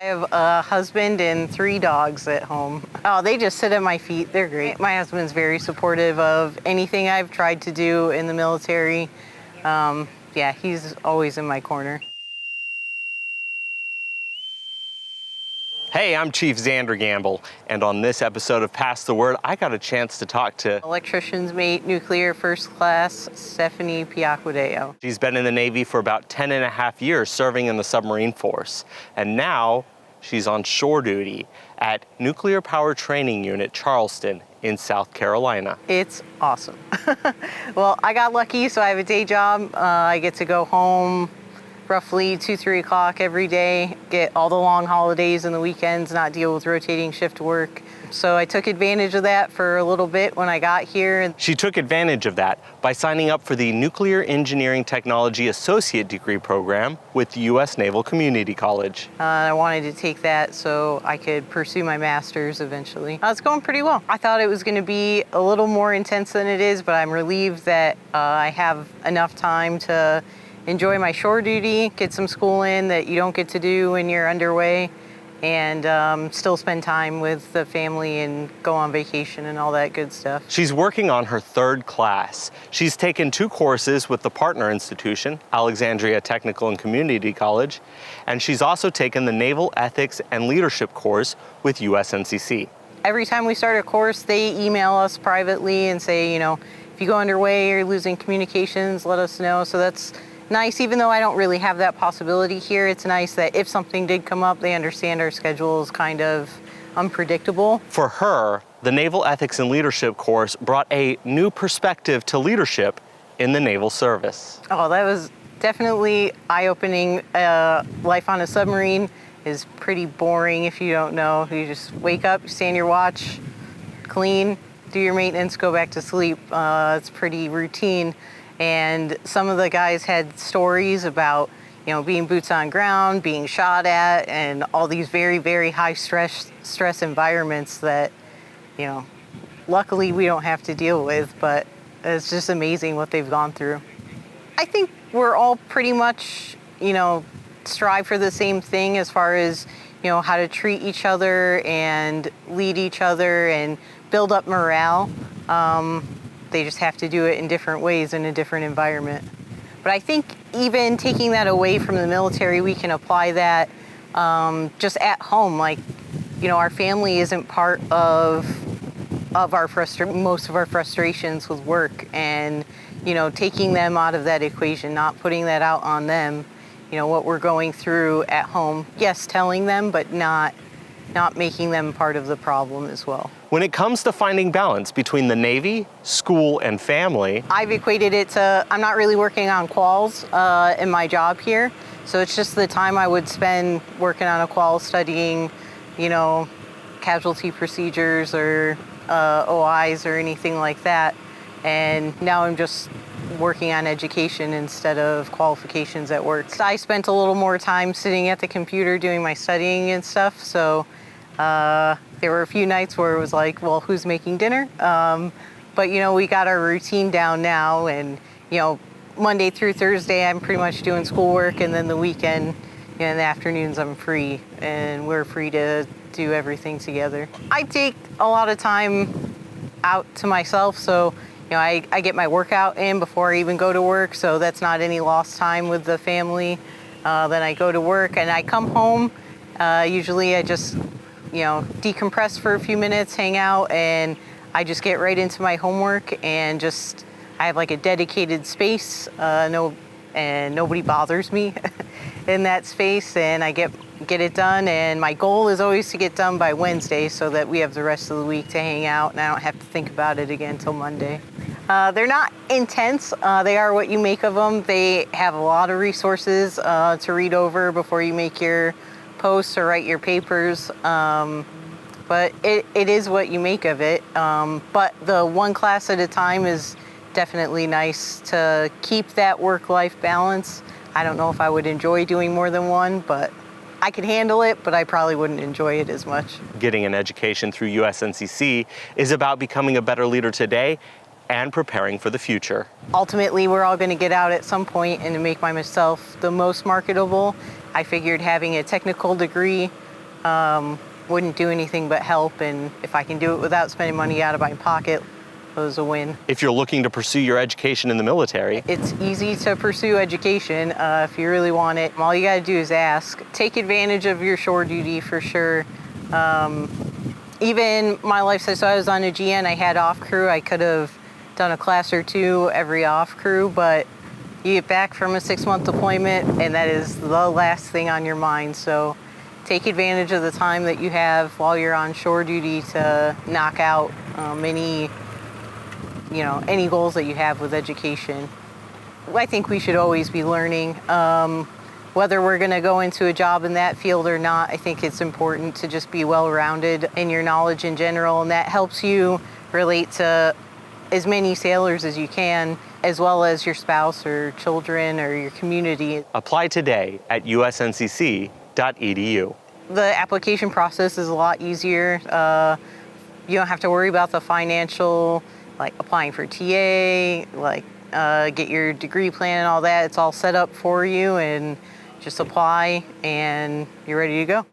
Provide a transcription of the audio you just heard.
I have a husband and 3 dogs at home. Oh, they just sit at my feet. They're great. My husband's very supportive of anything I've tried to do in the military. Yeah, he's always in my corner. Hey, I'm Chief Xander Gamble, and on this episode of Pass the Word, I got a chance to talk to Electrician's mate, nuclear first class, Stefanie Piacquadio. She's been in the Navy for about 10 and a half years serving in the submarine force, and now she's on shore duty at Nuclear Power Training Unit Charleston in South Carolina. It's awesome. Well, I got lucky, so I have a day job. I get to go home roughly 2-3 o'clock every day, get all the long holidays and the weekends, not deal with rotating shift work. So I took advantage of that for a little bit when I got here. She took advantage of that by signing up for the Nuclear Engineering Technology Associate Degree program with the U.S. Naval Community College. I wanted to take that so I could pursue my master's eventually. It's going pretty well. I thought it was going to be a little more intense than it is, but I'm relieved that I have enough time to enjoy my shore duty, get some school in that you don't get to do when you're underway, and still spend time with the family and go on vacation and all that good stuff. She's working on her 3rd class. She's taken 2 courses with the partner institution, Alexandria Technical and Community College, and she's also taken the Naval Ethics and Leadership course with USNCC. Every time we start a course, they email us privately and say, if you go underway or you're losing communications, let us know. So that's nice. Even though I don't really have that possibility here, it's nice that if something did come up, they understand our schedule is kind of unpredictable. For her, the Naval Ethics and Leadership course brought a new perspective to leadership in the naval service. Oh, that was definitely eye-opening. Life on a submarine is pretty boring if you don't know. You just wake up, you stand your watch, clean, do your maintenance, go back to sleep. It's pretty routine. And some of the guys had stories about, being boots on ground, being shot at, and all these very, very high stress environments that, luckily we don't have to deal with, but it's just amazing what they've gone through. I think we're all pretty much, strive for the same thing as far as, how to treat each other and lead each other and build up morale. They just have to do it in different ways in a different environment. But I think even taking that away from the military, we can apply that just at home. Like, our family isn't part of our most of our frustrations with work, and taking them out of that equation, not putting that out on them. What we're going through at home. Yes, telling them, but not making them part of the problem as well. When it comes to finding balance between the Navy, school, and family, I've equated it to, I'm not really working on quals in my job here. So it's just the time I would spend working on a qual studying, casualty procedures or OIs or anything like that. And now I'm just working on education instead of qualifications at work. I spent a little more time sitting at the computer doing my studying and stuff. So there were a few nights where it was like, well, who's making dinner? But, we got our routine down now, and, Monday through Thursday, I'm pretty much doing schoolwork, and then the weekend, in the afternoons, I'm free, and we're free to do everything together. I take a lot of time out to myself, so, I get my workout in before I even go to work, so that's not any lost time with the family. Then I go to work, and I come home. Usually I just decompress for a few minutes, hang out, and I just get right into my homework, and I have like a dedicated space, and nobody bothers me in that space, and I get it done. And my goal is always to get done by Wednesday so that we have the rest of the week to hang out, and I don't have to think about it again until Monday. They're not intense. They are what you make of them. They have a lot of resources to read over before you make your posts or write your papers, but it is what you make of it. But the one class at a time is definitely nice to keep that work-life balance. I don't know if I would enjoy doing more than one, but I could handle it, but I probably wouldn't enjoy it as much. Getting an education through USNCC is about becoming a better leader today and preparing for the future. Ultimately, we're all going to get out at some point, and to make myself the most marketable, I figured having a technical degree wouldn't do anything but help. And if I can do it without spending money out of my pocket, it was a win. If you're looking to pursue your education in the military, It's easy to pursue education if you really want it. All you gotta do is ask. Take advantage of your shore duty for sure. Even my lifestyle, so I was on a GN, I had off crew. I could have done a class or two every off crew, but you get back from a 6-month deployment and that is the last thing on your mind. So take advantage of the time that you have while you're on shore duty to knock out any goals that you have with education. I think we should always be learning. Whether we're going to go into a job in that field or not, I think it's important to just be well-rounded in your knowledge in general, and that helps you relate to as many sailors as you can, as well as your spouse or children or your community. apply today at usncc.edu. The application process is a lot easier. You don't have to worry about the financial, like applying for TA, get your degree plan and all that. It's all set up for you, and just apply and you're ready to go.